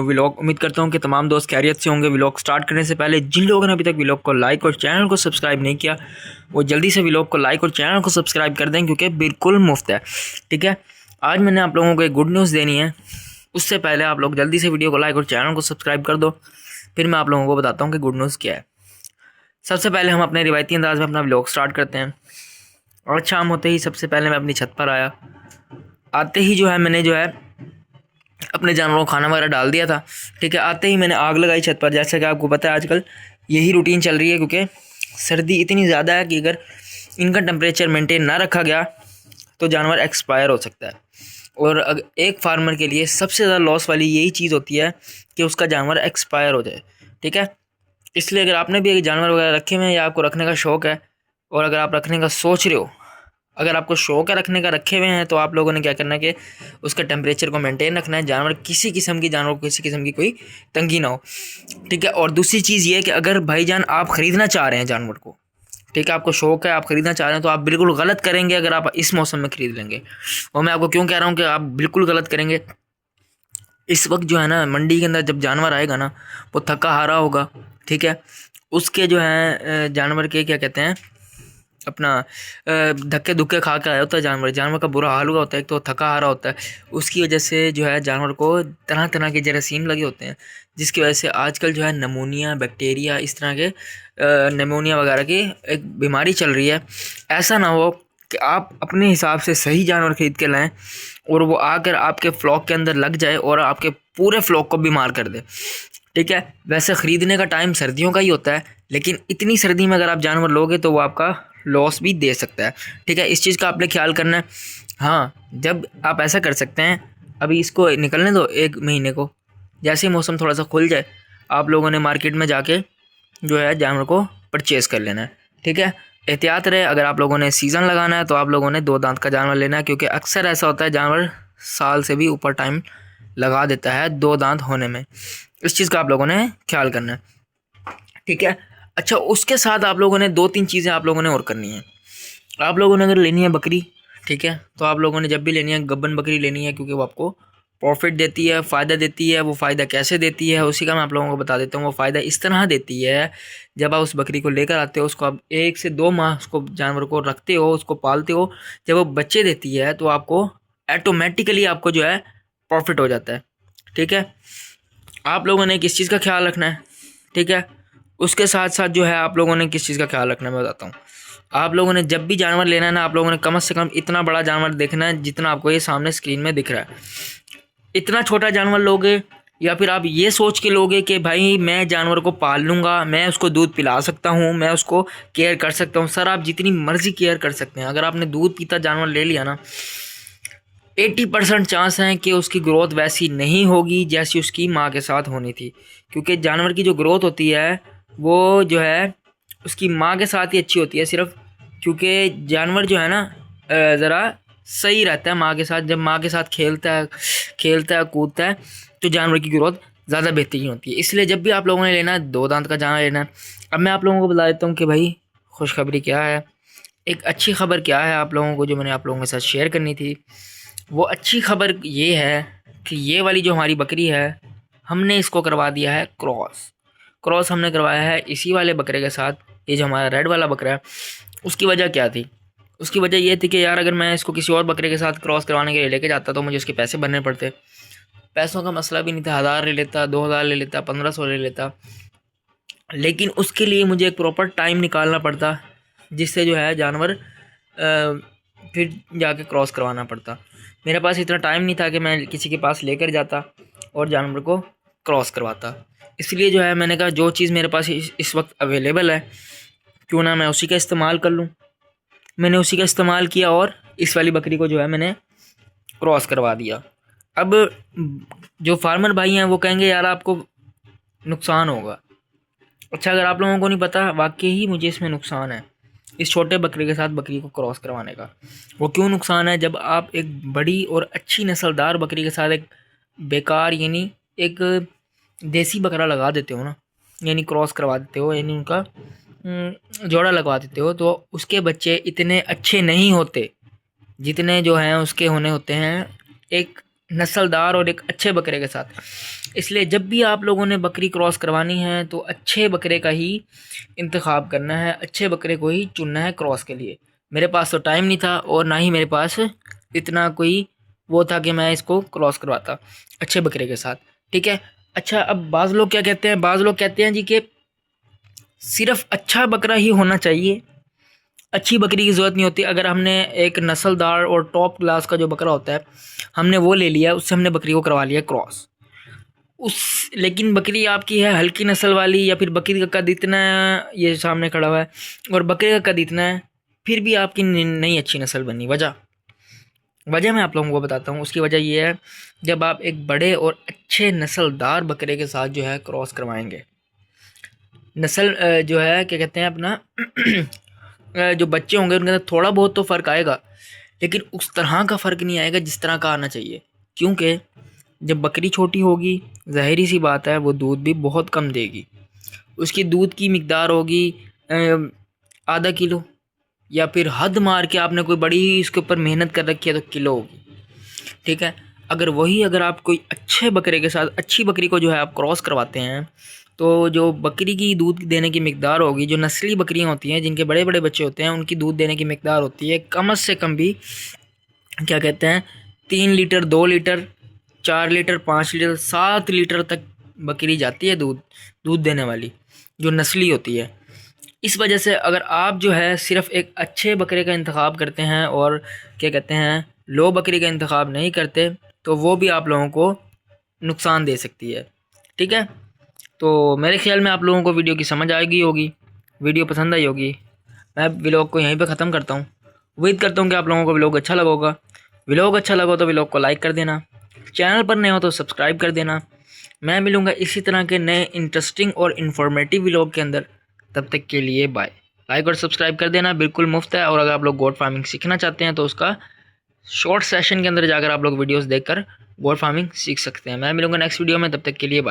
Vlog उम्मीद करता हूँ कि तमाम दोस्त खैरियत से होंगे। व्लॉग स्टार्ट करने से पहले जिन लोगों ने अभी तक व्लॉग को लाइक और चैनल को सब्सक्राइब नहीं किया वो जल्दी से व्लॉग को लाइक और चैनल को सब्सक्राइब कर दें, क्योंकि बिल्कुल मुफ्त है। ठीक है, आज मैंने आप लोगों को एक गुड न्यूज़ देनी है। उससे पहले आप लोग जल्दी से वीडियो को लाइक और चैनल को सब्सक्राइब कर दो, फिर मैं आप लोगों को बताता हूँ कि गुड न्यूज़ क्या है। सबसे पहले हम अपने रिवायती अंदाज में अपना व्लॉग स्टार्ट करते हैं। और शाम होते ही सबसे पहले मैं अपनी छत पर आया। आते ही मैंने अपने जानवरों को खाना वगैरह डाल दिया था। ठीक है, आते ही मैंने आग लगाई छत पर। जैसा कि आपको पता है आजकल यही रूटीन चल रही है, क्योंकि सर्दी इतनी ज़्यादा है कि अगर इनका टेम्परेचर मेंटेन ना रखा गया तो जानवर एक्सपायर हो सकता है। और अगर एक फार्मर के लिए सबसे ज़्यादा लॉस वाली यही चीज़ होती है कि उसका जानवर एक्सपायर हो जाए। ठीक है, इसलिए अगर आपने भी जानवर वगैरह रखे हुए हैं या आपको रखने का शौक़ है, और अगर आप रखने का सोच रहे हो, अगर आपको शौक़ है रखने का, रखे हुए हैं, तो आप लोगों ने क्या करना है कि उसका टेम्परेचर को मेंटेन रखना है। जानवर किसी किस्म को किसी किस्म की कोई तंगी ना हो। ठीक है, और दूसरी चीज़ ये है कि अगर भाईजान आप ख़रीदना चाह रहे हैं जानवर को, ठीक है, आपको शौक़ है, आप ख़रीदना चाह रहे हैं, तो आप बिल्कुल गलत करेंगे अगर आप इस मौसम में ख़रीद लेंगे। और मैं आपको क्यों कह रहा हूँ कि आप बिल्कुल गलत करेंगे। इस वक्त ना मंडी के अंदर जब जानवर आएगा ना, वो थका हारा होगा। ठीक है, उसके जानवर के क्या कहते हैं, अपना धक्के धुक्के खा के आया होता है जानवर का बुरा हाल हुआ होता है। एक तो थका हारा होता है, उसकी वजह से जानवर को तरह तरह के जरासीम लगे होते हैं, जिसकी वजह से आजकल नमोनिया, बैक्टीरिया, इस तरह के नमोनिया वगैरह की एक बीमारी चल रही है। ऐसा ना हो कि आप अपने हिसाब से सही जानवर ख़रीद के लाएँ और वो आकर आपके फ्लॉक के अंदर लग जाए और आपके पूरे फ्लॉक को बीमार कर दे। ठीक है, वैसे ख़रीदने का टाइम सर्दियों का ही होता है, लेकिन इतनी सर्दी में अगर आप जानवर लोगे तो वो आपका लॉस भी दे सकता है। ठीक है, इस चीज़ का आपने ख्याल करना है। हाँ, जब आप ऐसा कर सकते हैं, अभी इसको निकलने दो 1 महीने को, जैसे ही मौसम थोड़ा सा खुल जाए आप लोगों ने मार्केट में जाके जानवर को परचेज़ कर लेना है। ठीक है, एहतियात रहे। अगर आप लोगों ने सीज़न लगाना है तो आप लोगों ने 2 दांत का जानवर लेना है, क्योंकि अक्सर ऐसा होता है जानवर साल से भी ऊपर टाइम लगा देता है 2 दांत होने में। इस चीज़ का आप लोगों ने ख्याल करना है। ठीक है, अच्छा, उसके साथ आप लोगों ने 2-3 चीज़ें आप लोगों ने और करनी है। आप लोगों ने अगर लेनी है बकरी, ठीक है, तो आप लोगों ने जब भी लेनी है गब्बन बकरी लेनी है, क्योंकि वो आपको प्रॉफिट देती है, फ़ायदा देती है। वो फ़ायदा कैसे देती है उसी का मैं आप लोगों को बता देता हूँ। वो फ़ायदा इस तरह देती है, जब आप उस बकरी को लेकर आते हो, उसको आप 1 से 2 माह उसको जानवर को रखते हो, उसको पालते हो, जब वो बच्चे देती है तो आपको ऑटोमेटिकली आपको प्रॉफिट हो जाता है। ठीक है, आप लोगों ने किस चीज़ का ख्याल रखना है। ठीक है, उसके साथ साथ आप लोगों ने किस चीज़ का ख्याल रखना है मैं बताता हूँ। आप लोगों ने जब भी जानवर लेना है ना, आप लोगों ने कम से कम इतना बड़ा जानवर देखना है जितना आपको ये सामने स्क्रीन में दिख रहा है। इतना छोटा जानवर लोगे या फिर आप ये सोच के लोगे कि भाई मैं जानवर को पाल लूँगा, मैं उसको दूध पिला सकता हूँ, मैं उसको केयर कर सकता हूँ। सर, आप जितनी मर्ज़ी केयर कर सकते हैं। अगर आपने दूध पीता जानवर ले लिया ना, 80% चांस हैं कि उसकी ग्रोथ वैसी नहीं होगी जैसी उसकी माँ के साथ होनी थी, क्योंकि जानवर की जो ग्रोथ होती है वो उसकी माँ के साथ ही अच्छी होती है, सिर्फ क्योंकि जानवर ना ज़रा सही रहता है माँ के साथ। जब माँ के साथ खेलता है कूदता है तो जानवर की ग्रोथ ज़्यादा बेहतरीन होती है। इसलिए जब भी आप लोगों ने लेना है 2 दांत का जानवर लेना है। अब मैं आप लोगों को बता देता हूँ कि भाई खुशखबरी क्या है, एक अच्छी खबर क्या है आप लोगों को, जो मैंने आप लोगों के साथ शेयर करनी थी। वो अच्छी खबर ये है कि ये वाली जो हमारी बकरी है, हमने इसको करवा दिया है क्रॉस हमने करवाया है इसी वाले बकरे के साथ। ये जो हमारा रेड वाला बकरा है, उसकी वजह क्या थी? उसकी वजह ये थी कि यार अगर मैं इसको किसी और बकरे के साथ क्रॉस करवाने के लिए लेके जाता तो मुझे उसके पैसे भरने पड़ते। पैसों का मसला भी नहीं था, 1000 ले लेता, 2000 ले लेता, 1500 ले लेता, लेकिन उसके लिए मुझे एक प्रॉपर टाइम निकालना पड़ता, जिससे जानवर फिर जाके क्रॉस करवाना पड़ता। मेरे पास इतना टाइम नहीं था कि मैं किसी के पास लेकर जाता और जानवर को क्रॉस करवाता। इसलिए मैंने कहा जो चीज़ मेरे पास इस वक्त अवेलेबल है, क्यों ना मैं उसी का इस्तेमाल कर लूँ। मैंने उसी का इस्तेमाल किया और इस वाली बकरी को मैंने क्रॉस करवा दिया। अब जो फार्मर भाई हैं वो कहेंगे यार आपको नुकसान होगा। अच्छा, अगर आप लोगों को नहीं पता, वाकई ही मुझे इसमें नुकसान है, इस छोटे बकरे के साथ बकरी को क्रॉस करवाने का। वो क्यों नुकसान है? जब आप एक बड़ी और अच्छी नस्लदार बकरी के साथ एक बेकार यानी एक देसी बकरा लगा देते हो ना, यानी क्रॉस करवा देते हो, यानी उनका जोड़ा लगवा देते हो, तो उसके बच्चे इतने अच्छे नहीं होते जितने उसके होने होते हैं एक नस्लदार और एक अच्छे बकरे के साथ। इसलिए जब भी आप लोगों ने बकरी क्रॉस करवानी है तो अच्छे बकरे का ही इंतखाब करना है, अच्छे बकरे को ही चुनना है क्रॉस के लिए। मेरे पास तो टाइम नहीं था और ना ही मेरे पास इतना कोई वो था कि मैं इसको क्रॉस करवाता अच्छे बकरे के साथ, ठीक है। अच्छा, अब बाज़ लोग क्या कहते हैं, बाज़ लोग कहते हैं जी कि सिर्फ अच्छा बकरा ही होना चाहिए, अच्छी बकरी की ज़रूरत नहीं होती। अगर हमने एक नस्लदार और टॉप क्लास का जो बकरा होता है हमने वो ले लिया, उससे हमने बकरी को करवा लिया क्रॉस, लेकिन बकरी आपकी है हल्की नस्ल वाली, या फिर बकरी का कद इतना है, ये सामने खड़ा हुआ है, और बकरे का कद इतना है, फिर भी आपकी नहीं अच्छी नस्ल बनी। वजह मैं आप लोगों को बताता हूँ। उसकी वजह ये है, जब आप एक बड़े और अच्छे नस्लदार बकरे के साथ जो है क्रॉस करवाएंगे, नस्ल जो है क्या कहते हैं अपना जो बच्चे होंगे उनके अंदर थोड़ा बहुत तो फ़र्क आएगा, लेकिन उस तरह का फ़र्क नहीं आएगा जिस तरह का आना चाहिए। क्योंकि जब बकरी छोटी होगी, ज़ाहिरी सी बात है, वो दूध भी बहुत कम देगी। उसकी दूध की मिकदार होगी आधा किलो, या फिर हद मार के आपने कोई बड़ी इसके ऊपर मेहनत कर रखी है तो किलो होगी, ठीक है। अगर आप कोई अच्छे बकरे के साथ अच्छी बकरी को जो है आप क्रॉस करवाते हैं, तो जो बकरी की दूध देने की मिकदार होगी, जो नस्ली बकरियां होती हैं जिनके बड़े बड़े बच्चे होते हैं, उनकी दूध देने की मिकदार होती है कम से कम भी क्या कहते हैं 3 litre, 2 litre, 4 litre, 5 litre, 7 litre तक बकरी जाती है दूध देने वाली, जो नस्ली होती है। इस वजह से अगर आप जो है सिर्फ एक अच्छे बकरे का इंतखाब करते हैं और क्या कहते हैं लो बकरी का इंतखाब नहीं करते, तो वो भी आप लोगों को नुकसान दे सकती है, ठीक है। तो मेरे ख्याल में आप लोगों को वीडियो की समझ आ गई होगी, वीडियो पसंद आई होगी। मैं व्लॉग को यहीं पे ख़त्म करता हूँ। उम्मीद करता हूँ कि आप लोगों को व्लॉग अच्छा लगा होगा। व्लॉग अच्छा लगा तो व्लॉग को लाइक कर देना, चैनल पर नए हो तो सब्सक्राइब कर देना। मैं मिलूँगा इसी तरह के नए इंटरेस्टिंग और इन्फॉर्मेटिव व्लॉग के अंदर। तब तक के लिए बाय। लाइक और सब्सक्राइब कर देना, बिल्कुल मुफ्त है। और अगर आप लोग गोट फार्मिंग सीखना चाहते हैं तो उसका शॉर्ट सेशन के अंदर जाकर आप लोग वीडियोस देखकर गोट फार्मिंग सीख सकते हैं। मैं मिलूंगा नेक्स्ट वीडियो में, तब तक के लिए बाय।